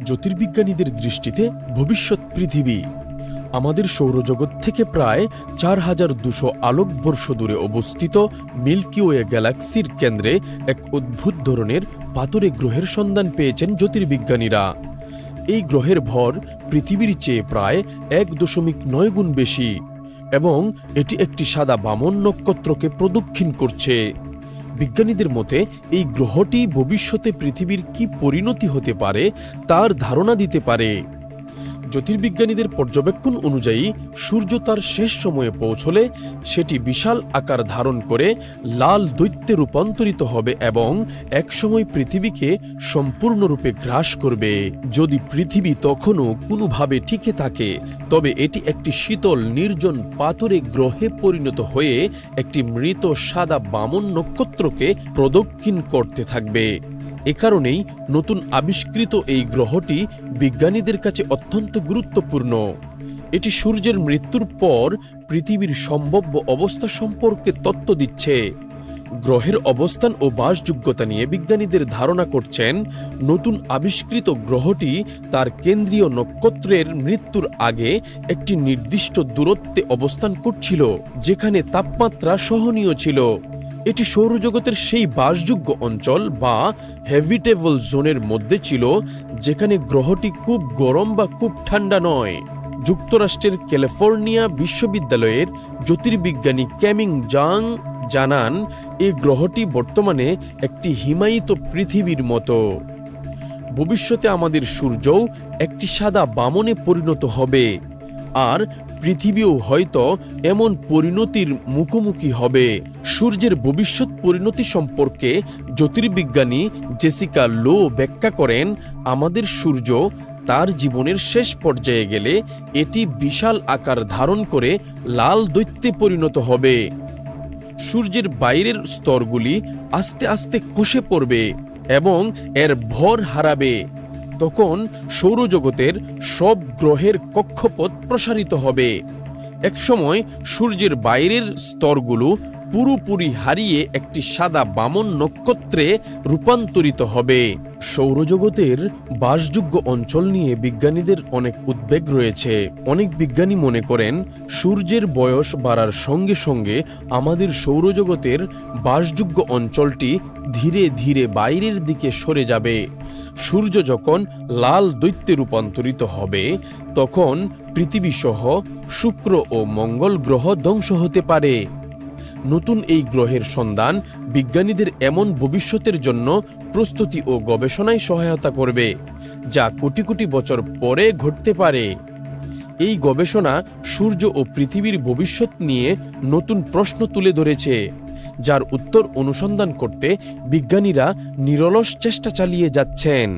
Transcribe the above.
জ্যোতির্বিজ্ঞানীদের দৃষ্টিতে ভবিষ্যৎ পৃথিবী আমাদের সৌরজগৎ থেকে প্রায় 4200 আলোকবর্ষ দূরে অবস্থিত মিল্কি ওয়ে গ্যালাক্সির কেন্দ্রে এক অদ্ভুত ধরনের পাথুরে গ্রহের সন্ধান পেয়েছেন জ্যোতির্বিজ্ঞানীরা। এই গ্রহের ভর পৃথিবীর চেয়ে প্রায় 1.9 গুণ বেশি এবং এটি একটি সাদা বামন নক্ষত্রকে প্রদক্ষিণ করছে। বিজ্ঞানীদের মতে এই গ্রহটি ভবিষ্যতে পৃথিবীর কি পরিণতি হতে পারে তার ধারণা দিতে পারে। জ্যোতির্বিজ্ঞানীদের পর্যবেক্ষণ অনুযায়ী সূর্য তার শেষ সময়ে পৌঁছলে সেটি বিশাল আকার ধারণ করে লাল দৈত্যে রূপান্তরিত হবে এবং একসময় পৃথিবীকে সম্পূর্ণরূপে গ্রাস করবে। যদি পৃথিবী তখনও কোনোভাবে টিকে থাকে তবে এটি একটি শীতল নির্জন পাথুরে গ্রহে পরিণত হয়ে একটি মৃত সাদা বামন নক্ষত্রকে প্রদক্ষিণ করতে থাকবে। এ কারণেই নতুন আবিষ্কৃত এই গ্রহটি বিজ্ঞানীদের কাছে অত্যন্ত গুরুত্বপূর্ণ। এটি সূর্যের মৃত্যুর পর পৃথিবীর সম্ভাব্য অবস্থা সম্পর্কে তথ্য দিচ্ছে। গ্রহের অবস্থান ও বাসযোগ্যতা নিয়ে বিজ্ঞানীদের ধারণা করছেন নতুন আবিষ্কৃত গ্রহটি তার কেন্দ্রীয় নক্ষত্রের মৃত্যুর আগে একটি নির্দিষ্ট দূরত্বে অবস্থান করছিল যেখানে তাপমাত্রা সহনীয় ছিল। এটি সৌরজগতের সেই বাসযোগ্য অঞ্চল বা হ্যাবিটেবল জোনের মধ্যে ছিল যেখানে গ্রহটি খুব গরম বা খুব ঠান্ডা নয়। যুক্তরাষ্ট্রের ক্যালিফোর্নিয়া বিশ্ববিদ্যালয়ের জ্যোতির্বিজ্ঞানী ক্যামিং জাং জানান এই গ্রহটি বর্তমানে একটি হিমায়িত পৃথিবীর মতো। ভবিষ্যতে আমাদের সূর্যও একটি সাদা বামনে পরিণত হবে আর পৃথিবীও হয়তো এমন পরিণতির মুখোমুখি হবে। সূর্যের ভবিষ্যৎ পরিণতি সম্পর্কে জ্যোতির্বিজ্ঞানী জেসিকা লো ব্যাখ্যা করেন, আমাদের সূর্য তার জীবনের শেষ পর্যায়ে গেলে এটি বিশাল আকার ধারণ করে লাল দৈত্যে পরিণত হবে। সূর্যের বাইরের স্তরগুলি আস্তে আস্তে খসে পড়বে এবং এর ভর হারাবে। তখন সৌরজগতের সব গ্রহের কক্ষপথ প্রসারিত হবে। একসময় সূর্যের বাইরের স্তরগুলো পুরোপুরি হারিয়ে একটি সাদা বামন নক্ষত্রে রূপান্তরিত হবে। সৌরজগতের বাসযোগ্য অঞ্চল নিয়ে বিজ্ঞানীদের অনেক উদ্বেগ রয়েছে। অনেক বিজ্ঞানী মনে করেন সূর্যের বয়স বাড়ার সঙ্গে সঙ্গে আমাদের সৌরজগতের বাসযোগ্য অঞ্চলটি ধীরে ধীরে বাইরের দিকে সরে যাবে। সূর্য যখন লাল দৈত্যে রূপান্তরিত হবে তখন পৃথিবী সহ শুক্র ও মঙ্গল গ্রহ ধ্বংস হতে পারে। নতুন এই গ্রহের সন্ধান বিজ্ঞানীদের এমন ভবিষ্যতের জন্য প্রস্তুতি ও গবেষণায় সহায়তা করবে যা কোটি কোটি বছর পরে ঘটতে পারে। এই গবেষণা সূর্য ও পৃথিবীর ভবিষ্যৎ নিয়ে নতুন প্রশ্ন তুলে ধরেছে, যার উত্তর অনুসন্ধান করতে বিজ্ঞানীরা নিরলস চেষ্টা চালিয়ে যাচ্ছেন।